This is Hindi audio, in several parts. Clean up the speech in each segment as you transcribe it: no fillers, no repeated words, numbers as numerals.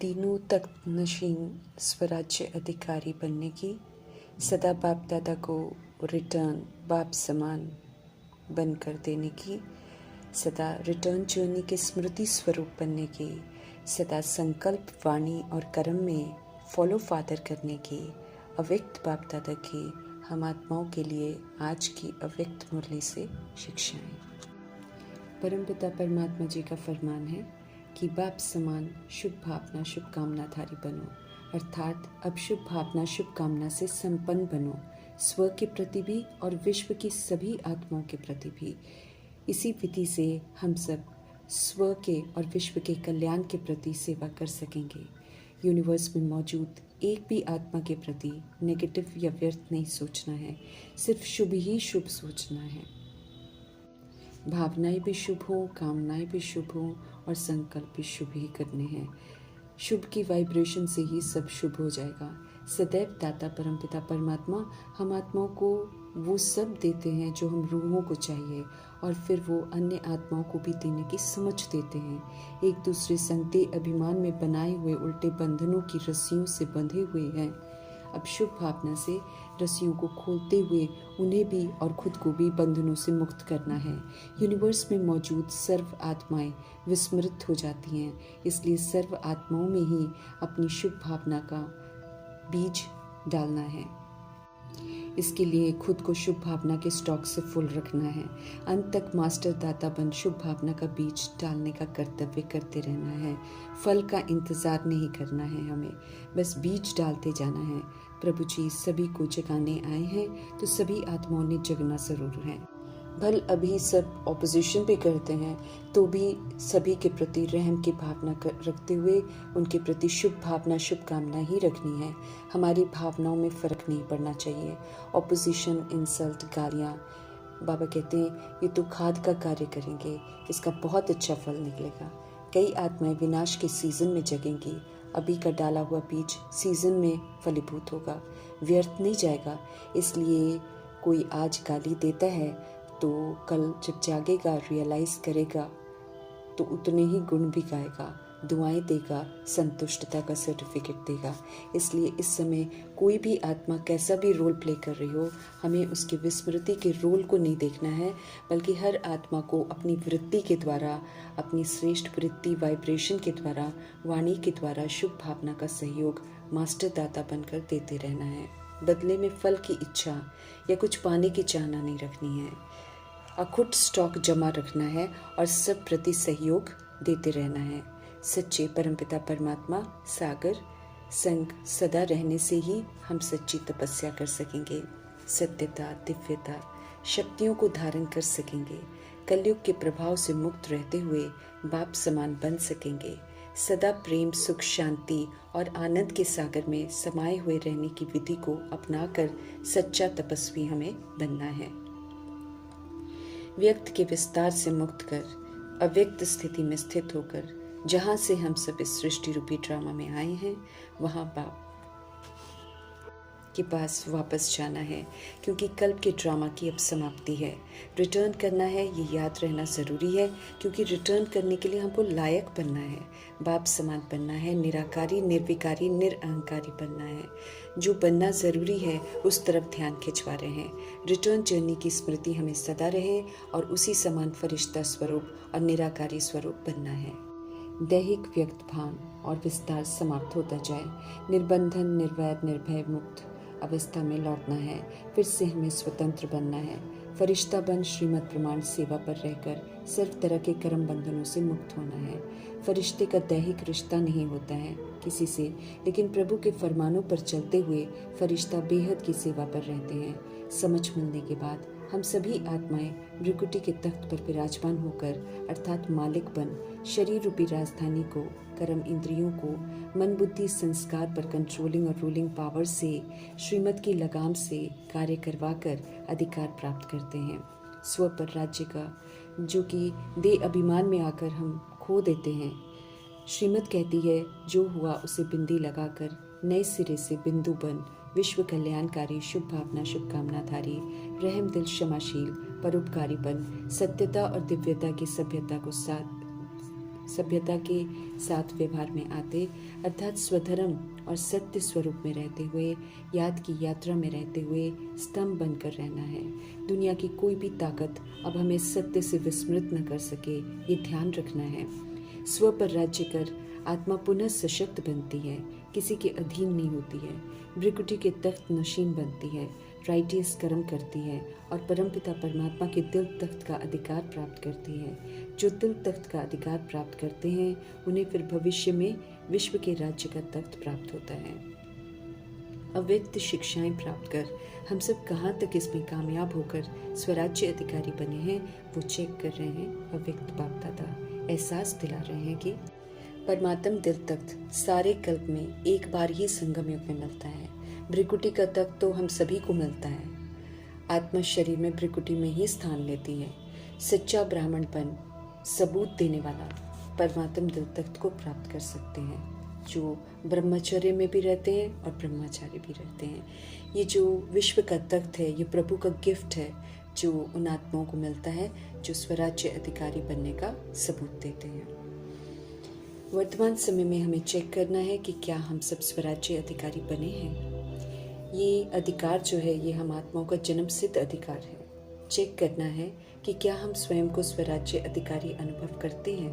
तीनों तख्त नशीन स्वराज्य अधिकारी बनने की, सदा बाप दादा को रिटर्न बाप समान बनकर देने की, सदा रिटर्न जर्नी के स्मृति स्वरूप बनने की, सदा संकल्प वाणी और कर्म में फॉलो फादर करने की, अव्यक्त बाप दादा की हम आत्माओं के लिए आज की अव्यक्त मुरली से शिक्षाएं। परमपिता परमात्मा जी का फरमान है कि बाप समान शुभ भावना शुभकामनाधारी बनो, अर्थात अब शुभ भावना शुभकामना से संपन्न बनो, स्व के प्रति भी और विश्व की सभी आत्माओं के प्रति भी। इसी विधि से हम सब स्व के और विश्व के कल्याण के प्रति सेवा कर सकेंगे। यूनिवर्स में मौजूद एक भी आत्मा के प्रति नेगेटिव या व्यर्थ नहीं सोचना है, सिर्फ शुभ ही शुभ सोचना है। भावनाएं भी शुभ हो, कामनाएं भी शुभ हो और संकल्प भी शुभ ही करने हैं। शुभ की वाइब्रेशन से ही सब शुभ हो जाएगा। सदैव दाता परमपिता परमात्मा हम आत्माओं को वो सब देते हैं जो हम रूहों को चाहिए, और फिर वो अन्य आत्माओं को भी देने की समझ देते हैं। एक दूसरे संग अभिमान में बनाए हुए उल्टे बंधनों की रस्सियों से बंधे हुए हैं। अब शुभ भावना से रस्सियों को खोलते हुए उन्हें भी और खुद को भी बंधनों से मुक्त करना है। यूनिवर्स में मौजूद सर्व आत्माएं विस्मृत हो जाती हैं, इसलिए सर्व आत्माओं में ही अपनी शुभ भावना का बीज डालना है। इसके लिए खुद को शुभ भावना के स्टॉक से फुल रखना है। अंत तक मास्टर दाता बन शुभ भावना का बीज डालने का कर्तव्य करते रहना है। फल का इंतज़ार नहीं करना है, हमें बस बीज डालते जाना है। प्रभु जी सभी को जगाने आए हैं, तो सभी आत्माओं ने जगना ज़रूर है। भल अभी सब ऑपोजिशन भी करते हैं, तो भी सभी के प्रति रहम की भावना रखते हुए उनके प्रति शुभ भावना शुभकामना ही रखनी है। हमारी भावनाओं में फ़र्क नहीं पड़ना चाहिए। ऑपोजिशन, इंसल्ट, गालियाँ, बाबा कहते हैं ये तो खाद का कार्य करेंगे, इसका बहुत अच्छा फल निकलेगा। कई आत्माएं विनाश के सीज़न में जगेंगी। अभी का डाला हुआ बीज सीज़न में फलीभूत होगा, व्यर्थ नहीं जाएगा। इसलिए कोई आज गाली देता है तो कल जब जागेगा, रियलाइज़ करेगा, तो उतने ही गुण भी गाएगा, दुआएं देगा, संतुष्टता का सर्टिफिकेट देगा। इसलिए इस समय कोई भी आत्मा कैसा भी रोल प्ले कर रही हो, हमें उसकी विस्मृति के रोल को नहीं देखना है, बल्कि हर आत्मा को अपनी वृत्ति के द्वारा, अपनी श्रेष्ठ वृत्ति वाइब्रेशन के द्वारा, वाणी के द्वारा शुभ भावना का सहयोग मास्टर दाता बनकर देते रहना है। बदले में फल की इच्छा या कुछ पाने की चाहना नहीं रखनी है। अखुट स्टॉक जमा रखना है और सब प्रति सहयोग देते रहना है। सच्चे परमपिता परमात्मा सागर संग सदा रहने से ही हम सच्ची तपस्या कर सकेंगे, सत्यता, दिव्यता, शक्तियों को धारण कर सकेंगे, कलयुग के प्रभाव से मुक्त रहते हुए बाप समान बन सकेंगे। सदा प्रेम, सुख, शांति और आनंद के सागर में समाये हुए रहने की विधि को अपनाकर सच्चा तपस्वी हमें बनना है। व्यक्त के विस्तार से मुक्त कर अव्यक्त स्थिति में स्थित होकर जहाँ से हम सब इस सृष्टि रूपी ड्रामा में आए हैं, वहाँ बाप के पास वापस जाना है, क्योंकि कल्प के ड्रामा की अब समाप्ति है। रिटर्न करना है, ये याद रहना ज़रूरी है, क्योंकि रिटर्न करने के लिए हमको लायक बनना है, बाप समान बनना है, निराकारी, निर्विकारी, निरअहंकारी बनना है। जो बनना ज़रूरी है उस तरफ ध्यान खिंचवा रहे हैं। रिटर्न जर्नी की स्मृति हमें सदा रहे और उसी समान फरिश्ता स्वरूप और निराकारी स्वरूप बनना है। दैहिक व्यक्त भान और विस्तार समाप्त होता जाए, निर्बंधन, निर्वैर, निर्भय, मुक्त अवस्था में लौटना है। फिर से हमें स्वतंत्र बनना है। फरिश्ता बन श्रीमद प्रमाण सेवा पर रहकर सर्व तरह के कर्म बंधनों से मुक्त होना है। फरिश्ते का दैहिक रिश्ता नहीं होता है किसी से, लेकिन प्रभु के फरमानों पर चलते हुए फरिश्ता बेहद की सेवा पर रहते हैं। समझ मिलने के बाद हम सभी आत्माएं भृकुटी के तख्त पर विराजमान होकर, अर्थात मालिक बन, शरीर रूपी राजधानी को, कर्म इंद्रियों को, मन बुद्धि संस्कार पर कंट्रोलिंग और रूलिंग पावर से, श्रीमत की लगाम से कार्य करवाकर अधिकार प्राप्त करते हैं। स्व पर राज्य का, जो कि दे अभिमान में आकर हम खो देते हैं। श्रीमत कहती है जो हुआ उसे बिंदी लगाकर नए सिरे से बिंदु बन, विश्व कल्याणकारी, शुभ भावना शुभकामनाधारी, रहम दिल, क्षमाशील, परोपकारी बन, सत्यता और दिव्यता की सभ्यता को सभ्यता के साथ व्यवहार में आते, अर्थात स्वधर्म और सत्य स्वरूप में रहते हुए, याद की यात्रा में रहते हुए स्तंभ बनकर रहना है। दुनिया की कोई भी ताकत अब हमें सत्य से विस्मृत न कर सके, ये ध्यान रखना है। स्व पर राज्य कर आत्मा पुनः सशक्त बनती है, किसी के अधीन नहीं होती है। भृकुटी के तख्त नशीन बनती है, राइटियस कर्म करती है और परमपिता परमात्मा के दिल तख्त का अधिकार प्राप्त करती है। जो दिल तख्त का अधिकार प्राप्त करते हैं उन्हें फिर भविष्य में विश्व के राज्य का तख्त प्राप्त होता है। अव्यक्त शिक्षाएं प्राप्त कर हम सब कहाँ तक इसमें कामयाब होकर स्वराज्य अधिकारी बने हैं वो चेक कर रहे हैं। अव्यक्त बाप दादा एहसास दिला रहे हैं कि परमात्म दिल तख्त सारे कल्प में एक बार ही संगम युग में मिलता है। भृकुटी का तख्त तो हम सभी को मिलता है। आत्मा शरीर में भृकुटी में ही स्थान लेती है। सच्चा ब्राह्मणपन सबूत देने वाला परमात्म दिल तख्त को प्राप्त कर सकते हैं, जो ब्रह्मचर्य में भी रहते हैं और ब्रह्मचारी भी रहते हैं। ये जो विश्व का तख्त है ये प्रभु का गिफ्ट है, जो उन आत्माओं को मिलता है जो स्वराज्य अधिकारी बनने का सबूत देते हैं। वर्तमान समय में हमें चेक करना है कि क्या हम सब स्वराज्य अधिकारी बने हैं। ये अधिकार जो है ये हम आत्माओं का जन्म सिद्ध अधिकार है। चेक करना है कि क्या हम स्वयं को स्वराज्य अधिकारी अनुभव करते हैं।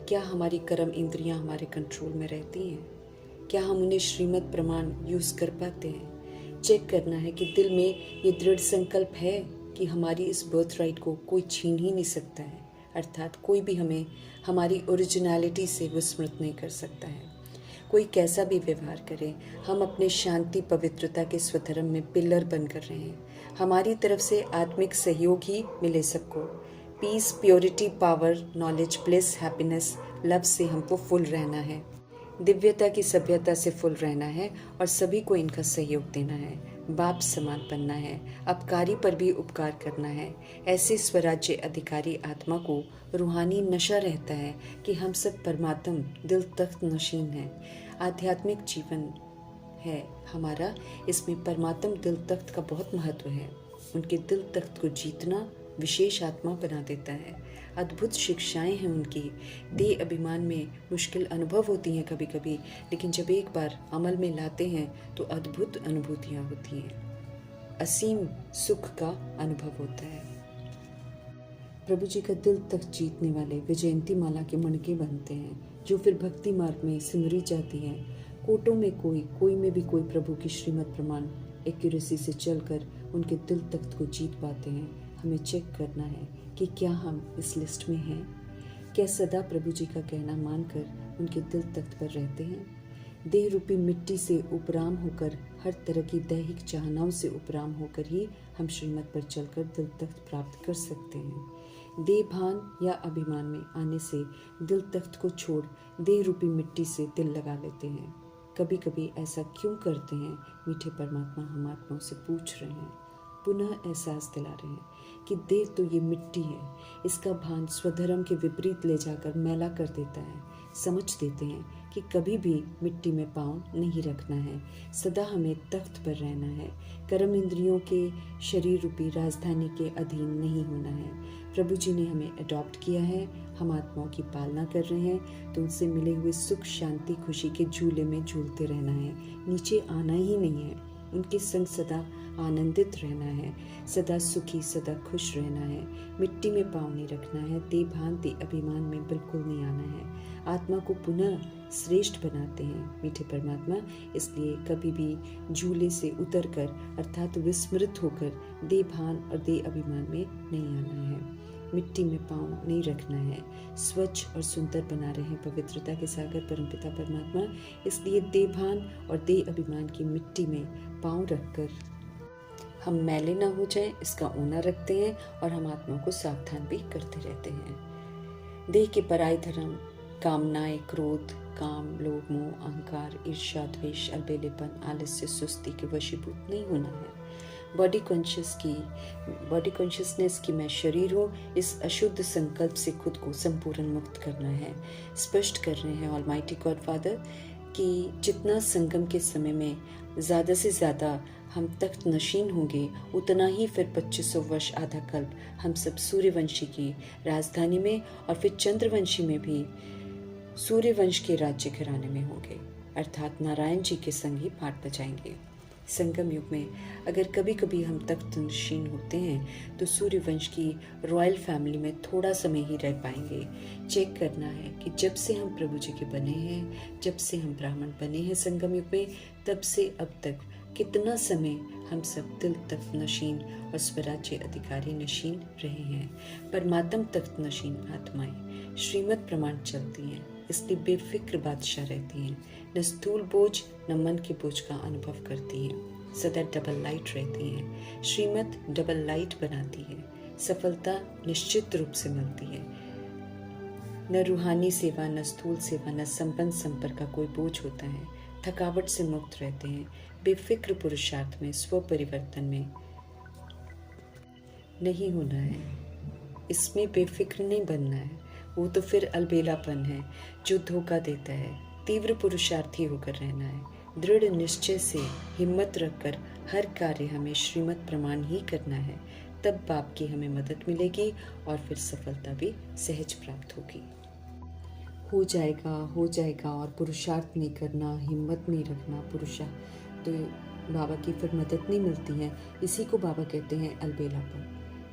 क्या हमारी कर्म इंद्रियां हमारे कंट्रोल में रहती हैं। क्या हम उन्हें श्रीमद् प्रमाण यूज कर पाते हैं। चेक करना है कि दिल में ये दृढ़ संकल्प है कि हमारी इस बर्थ राइट को कोई छीन ही नहीं सकता है, अर्थात कोई भी हमें हमारी ओरिजिनलिटी से विस्मृत नहीं कर सकता है। कोई कैसा भी व्यवहार करे, हम अपने शांति पवित्रता के स्वधर्म में पिलर बनकर रहे हैं। हमारी तरफ से आत्मिक सहयोग ही मिले सबको। Peace, purity, power, knowledge, bliss, happiness, love से हमको फुल रहना है। दिव्यता की सभ्यता से फुल रहना है और सभी को इनका सहयोग देना है। बाप समान बनना है, अपकारी पर भी उपकार करना है। ऐसे स्वराज्य अधिकारी आत्मा को रूहानी नशा रहता है कि हम सब परमात्म दिल तख्त नशीन हैं। आध्यात्मिक जीवन है हमारा, इसमें परमात्म दिल तख्त का बहुत महत्व है। उनके दिल तख्त को जीतना विशेष आत्मा बना देता है। अद्भुत शिक्षाएं हैं उनकी। देह अभिमान में मुश्किल अनुभव होती हैं कभी कभी, लेकिन जब एक बार अमल में लाते हैं तो अद्भुत अनुभूतियां होती हैं। असीम सुख का अनुभव होता है। प्रभु जी का दिल तक जीतने वाले विजयंती माला के मणके बनते हैं, जो फिर भक्ति मार्ग में सिमरी जाती हैं। कोटों में कोई में भी कोई प्रभु की श्रीमद् प्रमाण एक्यूरेसी से चलकर उनके दिल तख्त को जीत पाते हैं। हमें चेक करना है कि क्या हम इस लिस्ट में हैं। क्या सदा प्रभु जी का कहना मानकर उनके दिल तख्त पर रहते हैं। देह रूपी मिट्टी से उपराम होकर, हर तरह की दैहिक चाहनाओं से उपराम होकर ही हम श्रीमत पर चलकर दिल तख्त प्राप्त कर सकते हैं। देह भान या अभिमान में आने से दिल तख्त को छोड़ देह रूपी मिट्टी से दिल लगा लेते हैं। कभी कभी ऐसा क्यों करते हैं, मीठे परमात्मा हम आत्माओं से पूछ रहे हैं, पुनः एहसास दिला रहे हैं कि देह तो ये मिट्टी है। इसका भान स्वधर्म के विपरीत ले जाकर मैला कर देता है। समझ देते हैं कि कभी भी मिट्टी में पाँव नहीं रखना है, सदा हमें तख्त पर रहना है। कर्म इंद्रियों के शरीर रूपी राजधानी के अधीन नहीं होना है। प्रभु जी ने हमें अडॉप्ट किया है, हम आत्माओं की पालना कर रहे हैं, तो उनसे मिले हुए सुख, शांति, खुशी के झूले में झूलते रहना है। नीचे आना ही नहीं है। उनके संग सदा आनंदित रहना है, सदा सुखी, सदा खुश रहना है। मिट्टी में पाँव नहीं रखना है। देह भान, देह अभिमान में बिल्कुल नहीं आना है। आत्मा को पुनः श्रेष्ठ बनाते हैं मीठे परमात्मा, इसलिए कभी भी झूले से उतरकर अर्थात विस्मृत होकर देह भान और देह अभिमान में नहीं आना है। मिट्टी में पाँव नहीं रखना है। स्वच्छ और सुंदर बना रहे हैं पवित्रता के सागर परमपिता परमात्मा, इसलिए देह भान और देह अभिमान की मिट्टी में पाँव रखकर हम मैले ना हो जाएं, इसका ऊना रखते हैं और हम आत्मा को सावधान भी करते रहते हैं। देह के पराय धर्म, कामनाएं, क्रोध, काम, लोभ, मोह, अहंकार, ईर्ष्या, द्वेष, अलबेलेपन, आलस्य, सुस्ती के वशीभूत नहीं होना है। बॉडी कॉन्शियसनेस की मैं शरीर हूँ, इस अशुद्ध संकल्प से खुद को संपूर्ण मुक्त करना है। स्पष्ट कर रहे हैं ऑलमाइटी गॉड फादर कि जितना संगम के समय में ज़्यादा से ज़्यादा हम तख्त नशीन होंगे, उतना ही फिर 2500 वर्ष आधा कल्प हम सब सूर्यवंशी की राजधानी में और फिर चंद्रवंशी में भी सूर्यवंश के राज्य घराने में होंगे, अर्थात नारायण जी के संग ही पाठ बजाएंगे। संगम युग में अगर कभी कभी हम तख्त नशीन होते हैं तो सूर्यवंश की रॉयल फैमिली में थोड़ा समय ही रह पाएंगे। चेक करना है कि जब से हम प्रभु जी के बने हैं, जब से हम ब्राह्मण बने हैं संगम युग में, तब से अब तक कितना समय हम सब दिल तख्त नशीन और स्वराज्य अधिकारी नशीन रहे हैं। परमात्म तख्त नशीन आत्माएं श्रीमत प्रमाण चलती हैं, इसलिए बेफिक्र बादशाह रहती हैं, न स्थूल बोझ न मन के बोझ का अनुभव करती हैं, सदा डबल लाइट रहती हैं। श्रीमत डबल लाइट बनाती है, सफलता निश्चित रूप से मिलती है। न रूहानी सेवा, न स्थूल सेवा, न संपन्न संपर्क का कोई बोझ होता है। थकावट से मुक्त रहते हैं, बेफिक्र पुरुषार्थ में, स्व परिवर्तन में नहीं होना है, इसमें बेफिक्र नहीं बनना है। वो तो फिर अलबेलापन है जो धोखा देता है। तीव्र पुरुषार्थी होकर रहना है, दृढ़ निश्चय से हिम्मत रखकर हर कार्य हमें श्रीमत प्रमाण ही करना है, तब बाप की हमें मदद मिलेगी और फिर सफलता भी सहज प्राप्त होगी। हो जाएगा और पुरुषार्थ नहीं करना, हिम्मत नहीं रखना, पुरुषार्थ तो बाबा की फिर मदद नहीं मिलती है। इसी को बाबा कहते हैं अलबेलापन।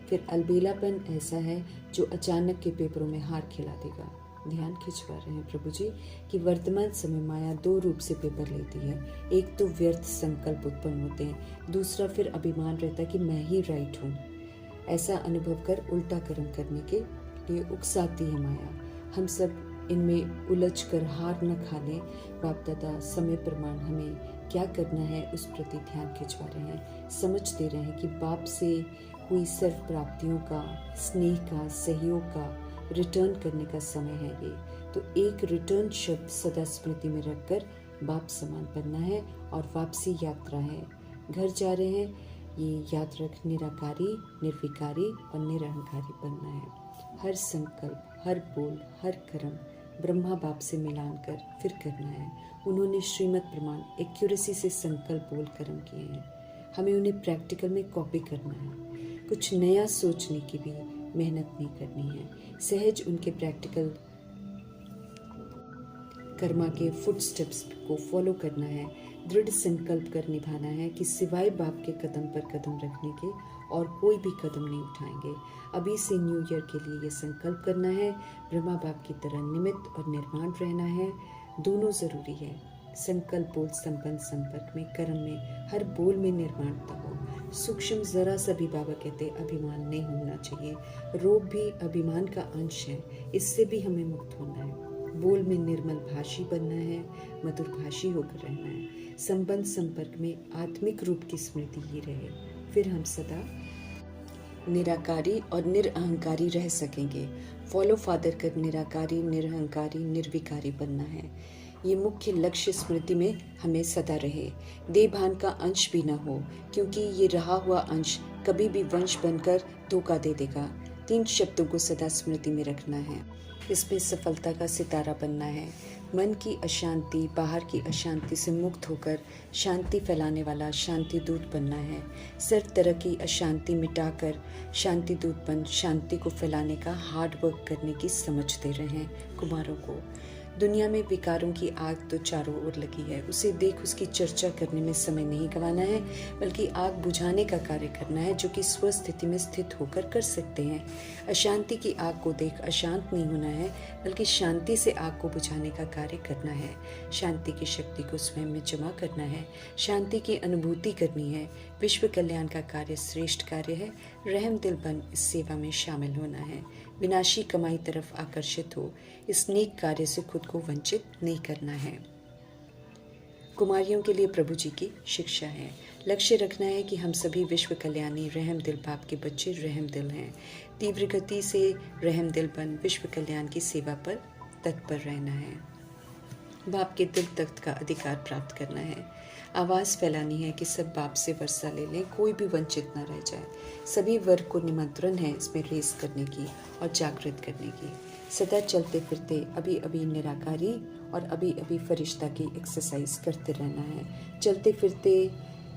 फिर अलबेलापन ऐसा है जो अचानक के पेपरों में हार खिला देगा। ध्यान खिंचवा रहे हैं प्रभु जी कि वर्तमान समय माया दो रूप से पेपर लेती है। एक तो व्यर्थ संकल्प उत्पन्न होते हैं, दूसरा फिर अभिमान रहता है कि मैं ही राइट हूँ। ऐसा अनुभव कर उल्टा कर्म करने के लिए उकसाती है माया। हम सब इनमें उलझ कर हार न खा लें। बाप दादा समय प्रमाण हमें क्या करना है उस प्रति ध्यान खिंचवा रहे हैं। समझ दे रहे हैं कि बाप से हुई सर्व प्राप्तियों का, स्नेह का, सहयोग का रिटर्न करने का समय है ये। तो एक रिटर्न शब्द सदा स्मृति में रखकर बाप समान बनना है और वापसी यात्रा है। घर जा रहे हैं, ये याद रख निराकारी, निर्विकारी और निरहंकारी बनना है। हर संकल्प, हर बोल, हर कर्म ब्रह्मा बाप से मिलान कर फिर करना है। उन्होंने श्रीमत प्रमाण एक्यूरेसी से संकल्प बोल कर्म किए हैं, हमें उन्हें प्रैक्टिकल में कॉपी करना है। कुछ नया सोचने की भी मेहनत नहीं करनी है, सहज उनके प्रैक्टिकल कर्मा के फुटस्टेप्स को फॉलो करना है। दृढ़ संकल्प कर निभाना है कि सिवाय बाप के कदम पर कदम रखने के और कोई भी कदम नहीं उठाएंगे। अभी से न्यू ईयर के लिए ये संकल्प करना है, ब्रह्मा बाप की तरह निमित्त और निर्माण रहना है। दोनों जरूरी है। संकल्प बोल संपन्न संपर्क में, कर्म में, हर बोल में निर्माणता हो। सूक्ष्म जरा सा भी बाबा कहते अभिमान नहीं होना चाहिए। रोग भी अभिमान का अंश है, इससे भी हमें मुक्त होना है। बोल में निर्मल भाषी बनना है, मधुर भाषी होकर रहना है। संबंध संपर्क में आत्मिक रूप की स्मृति ही रहे, फिर हम सदा निराकारी और निरअहंकारी रह सकेंगे। फॉलो फादर कर निराकारी, निरअहंकारी, निर्विकारी बनना है। ये मुख्य लक्ष्य स्मृति में हमें सदा रहे। देहभान का अंश भी न हो, क्योंकि ये रहा हुआ अंश कभी भी वंश बनकर धोखा दे देगा। 3 शब्दों को सदा स्मृति में रखना है। इसमें सफलता का सितारा बनना है। मन की अशांति, बाहर की अशांति से मुक्त होकर शांति फैलाने वाला शांति दूत बनना है। सर्व तरह की अशांति मिटाकर शांति दूत बन शांति को फैलाने का हार्ड वर्क करने की समझ दे रहे हैं कुमारों को। दुनिया में विकारों की आग तो चारों ओर लगी है, उसे देख उसकी चर्चा करने में समय नहीं गंवाना है, बल्कि आग बुझाने का कार्य करना है, जो कि स्वस्थिति में स्थित होकर कर सकते हैं। अशांति की आग को देख अशांत नहीं होना है, बल्कि शांति से आग को बुझाने का कार्य करना है। शांति की शक्ति को स्वयं में जमा करना है, शांति की अनुभूति करनी है। विश्व कल्याण का कार्य श्रेष्ठ कार्य है। रहम दिल बन इस सेवा में शामिल होना है। विनाशी कमाई तरफ आकर्षित हो, इस नेक कार्य से खुद को वंचित नहीं करना है। कुमारियों के लिए प्रभु जी की शिक्षा है। लक्ष्य रखना है कि हम सभी विश्व कल्याणी रहम दिल बाप के बच्चे रहम दिल हैं। तीव्र गति से रहम दिल बन विश्व कल्याण की सेवा पर तत्पर रहना है। बाप के दिल तख्त का अधिकार प्राप्त करना है। आवाज़ फैलानी है कि सब बाप से वर्षा ले लें, कोई भी वंचित न रह जाए। सभी वर्ग को निमंत्रण है इसमें रेस करने की और जागृत करने की। सदा चलते फिरते अभी अभी निराकारी और अभी अभी फरिश्ता की एक्सरसाइज करते रहना है। चलते फिरते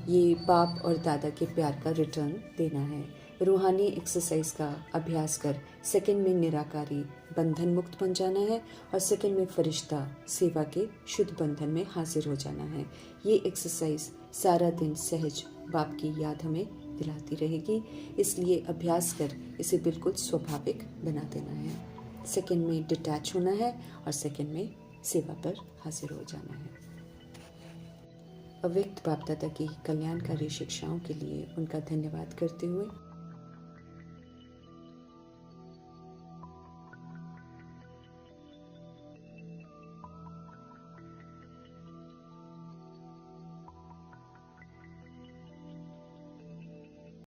ये बाप और दादा के प्यार का रिटर्न देना है। रूहानी एक्सरसाइज का अभ्यास कर सेकंड में निराकारी बंधन मुक्त बन जाना है और सेकंड में फरिश्ता सेवा के शुद्ध बंधन में हाजिर हो जाना है। ये एक्सरसाइज सारा दिन सहज बाप की याद हमें दिलाती रहेगी, इसलिए अभ्यास कर इसे बिल्कुल स्वाभाविक बना देना है। सेकंड में डिटैच होना है और सेकंड में सेवा पर हाजिर हो जाना है। अव्यक्त बाप दादा की कल्याणकारी शिक्षाओं के लिए उनका धन्यवाद करते हुए